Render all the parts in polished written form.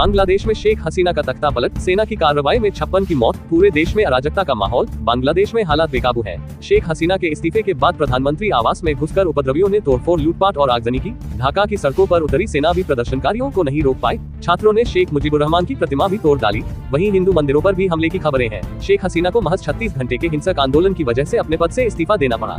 बांग्लादेश में शेख हसीना का तख्ता पलट, सेना की कार्रवाई में 56 की मौत, पूरे देश में अराजकता का माहौल, बांग्लादेश में हालात बेकाबू हैं। शेख हसीना के इस्तीफे के बाद प्रधानमंत्री आवास में घुसकर उपद्रवियों ने तोड़फोड़, लूटपाट और आगजनी की। ढाका की सड़कों पर उतरी सेना भी प्रदर्शनकारियों को नहीं रोक पाई। छात्रों ने शेख मुजीबुर रहमान की प्रतिमा भी तोड़ डाली। वहीं हिंदू मंदिरों पर भी हमले की खबरें हैं। शेख हसीना को महज 36 घंटे के हिंसक आंदोलन की वजह से अपने पद से इस्तीफा देना पड़ा।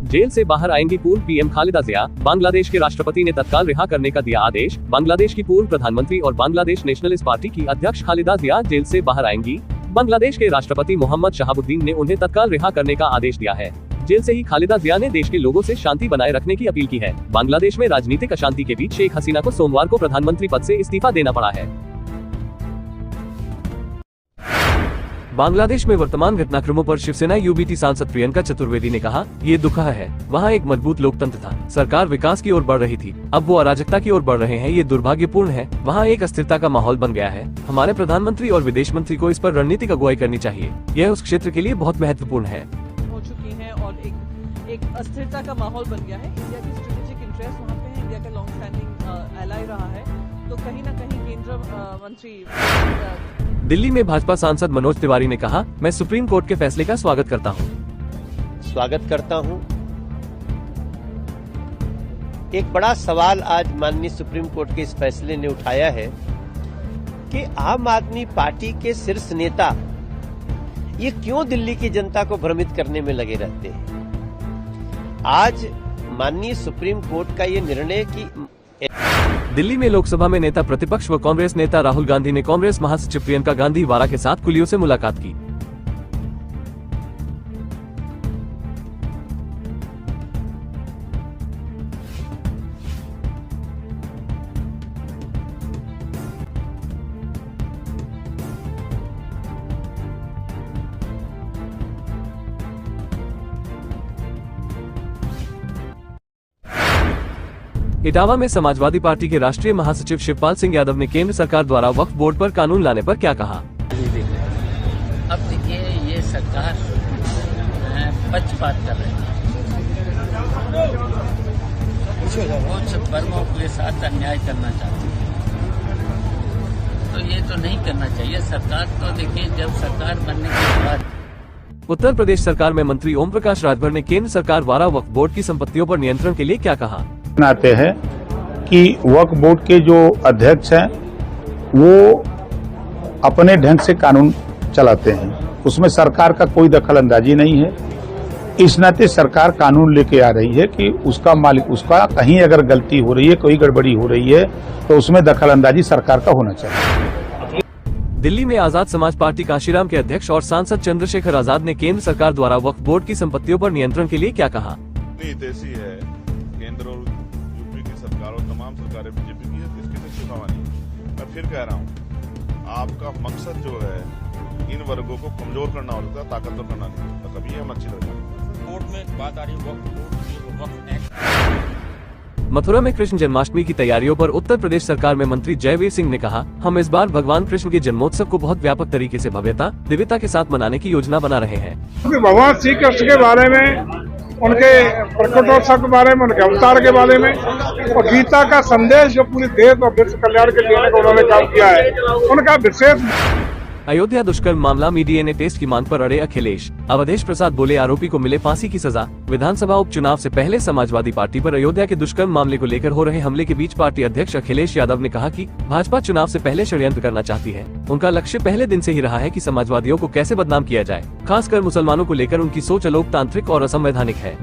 जेल से बाहर आएंगी पूर्व पीएम खालिदा जिया, बांग्लादेश के राष्ट्रपति ने तत्काल रिहा करने का दिया आदेश। बांग्लादेश की पूर्व प्रधानमंत्री और बांग्लादेश नेशनलिस्ट पार्टी की अध्यक्ष खालिदा जिया जेल से बाहर आएंगी। बांग्लादेश के राष्ट्रपति मोहम्मद शहाबुद्दीन ने उन्हें तत्काल रिहा करने का आदेश दिया है। जेल से ही खालिदा जिया ने देश के लोगों से शांति बनाए रखने की अपील की है। बांग्लादेश में राजनीतिक अशांति के बीच शेख हसीना को सोमवार को प्रधानमंत्री पद से इस्तीफा देना पड़ा है। बांग्लादेश में वर्तमान घटनाक्रमों पर शिवसेना यूबीटी सांसद प्रियंका चतुर्वेदी ने कहा, ये दुखः है। वहाँ एक मजबूत लोकतंत्र था, सरकार विकास की ओर बढ़ रही थी, अब वो अराजकता की ओर बढ़ रहे हैं, ये दुर्भाग्यपूर्ण है। वहाँ एक अस्थिरता का माहौल बन गया है। हमारे प्रधानमंत्री और विदेश मंत्री को इस पर रणनीतिक अगुवाई करनी चाहिए। यह उस क्षेत्र के लिए बहुत महत्वपूर्ण है। हो चुकी है और एक अस्थिरता का माहौल बन गया है। इंडिया की स्ट्रेटेजिक इंटरेस्ट वहाँ पे है, इंडिया का लॉन्ग स्टैंडिंग एलाई रहा है, तो कहीं न कहीं केंद्र मंत्री। दिल्ली में भाजपा सांसद मनोज तिवारी ने कहा, मैं सुप्रीम कोर्ट के फैसले का स्वागत करता हूं। एक बड़ा सवाल आज माननीय सुप्रीम कोर्ट के इस फैसले ने उठाया है कि आम आदमी पार्टी के शीर्ष नेता ये क्यों दिल्ली की जनता को भ्रमित करने में लगे रहते हैं। आज माननीय सुप्रीम कोर्ट का ये निर्णय कि दिल्ली में लोकसभा में नेता प्रतिपक्ष व कांग्रेस नेता राहुल गांधी ने कांग्रेस महासचिव प्रियंका गांधी वारा के साथ कुलियों से मुलाकात की। इटावा में समाजवादी पार्टी के राष्ट्रीय महासचिव शिवपाल सिंह यादव ने केंद्र सरकार द्वारा वक्फ बोर्ड पर कानून लाने पर क्या कहा। अब देखिए, ये सरकार पक्षपात कर रही है, कुछ वर्गों के साथ अन्याय करना चाहती है, तो ये तो नहीं करना चाहिए। सरकार तो देखिए, जब सरकार बनने के बाद उत्तर प्रदेश सरकार में मंत्री ओम प्रकाश राजभर ने केंद्र सरकार द्वारा वक्फ बोर्ड की संपत्तियों पर नियंत्रण के लिए क्या कहा। आते हैं कि वक्फ बोर्ड के जो अध्यक्ष हैं वो अपने ढंग से कानून चलाते हैं, उसमें सरकार का कोई दखल अंदाजी नहीं है। इस नाते सरकार कानून लेके आ रही है कि उसका मालिक, उसका कहीं अगर गलती हो रही है, कोई गड़बड़ी हो रही है, तो उसमें दखल अंदाजी सरकार का होना चाहिए। दिल्ली में आजाद समाज पार्टी काशीराम के अध्यक्ष और सांसद चंद्रशेखर आजाद ने केंद्र सरकार द्वारा वक्फ बोर्ड की संपत्तियों पर नियंत्रण के लिए क्या कहा। ऐसी है, केंद्र और यूपी की सरकार और तमाम सरकारें बीजेपी की है, इसके से छिपावा नहीं। मैं फिर कह रहा हूँ, आपका मकसद जो है इन वर्गों को कमजोर करना होता है, ताकतवर करना नहीं होता। कभी हम अच्छी तरह कोर्ट में बात आ रही है वक्फ एक्ट। मथुरा में कृष्ण जन्माष्टमी की तैयारियों पर उत्तर प्रदेश सरकार में मंत्री जयवीर सिंह ने कहा, हम इस बार भगवान कृष्ण के जन्मोत्सव को बहुत व्यापक तरीके से भव्यता, दिव्यता के साथ मनाने की योजना बना रहे हैं। भगवान श्री कृष्ण के बारे में, उनके प्रकटोत्सव के बारे में, उनके अवतार के बारे में और गीता का संदेश जो पूरे देश और विश्व कल्याण के लिए उन्होंने काम किया है, उनका विशेष। अयोध्या दुष्कर्म मामला में डीएनए टेस्ट की मांग पर अड़े अखिलेश। अवधेश प्रसाद बोले, आरोपी को मिले फांसी की सजा। विधानसभा उपचुनाव से पहले समाजवादी पार्टी पर अयोध्या के दुष्कर्म मामले को लेकर हो रहे हमले के बीच पार्टी अध्यक्ष अखिलेश यादव ने कहा कि भाजपा चुनाव से पहले षड्यंत्र करना चाहती है। उनका लक्ष्य पहले दिन से ही रहा है कि समाजवादियों को कैसे बदनाम किया जाए। खासकर मुसलमानों को लेकर उनकी सोच अलोकतांत्रिक और असंवैधानिक है।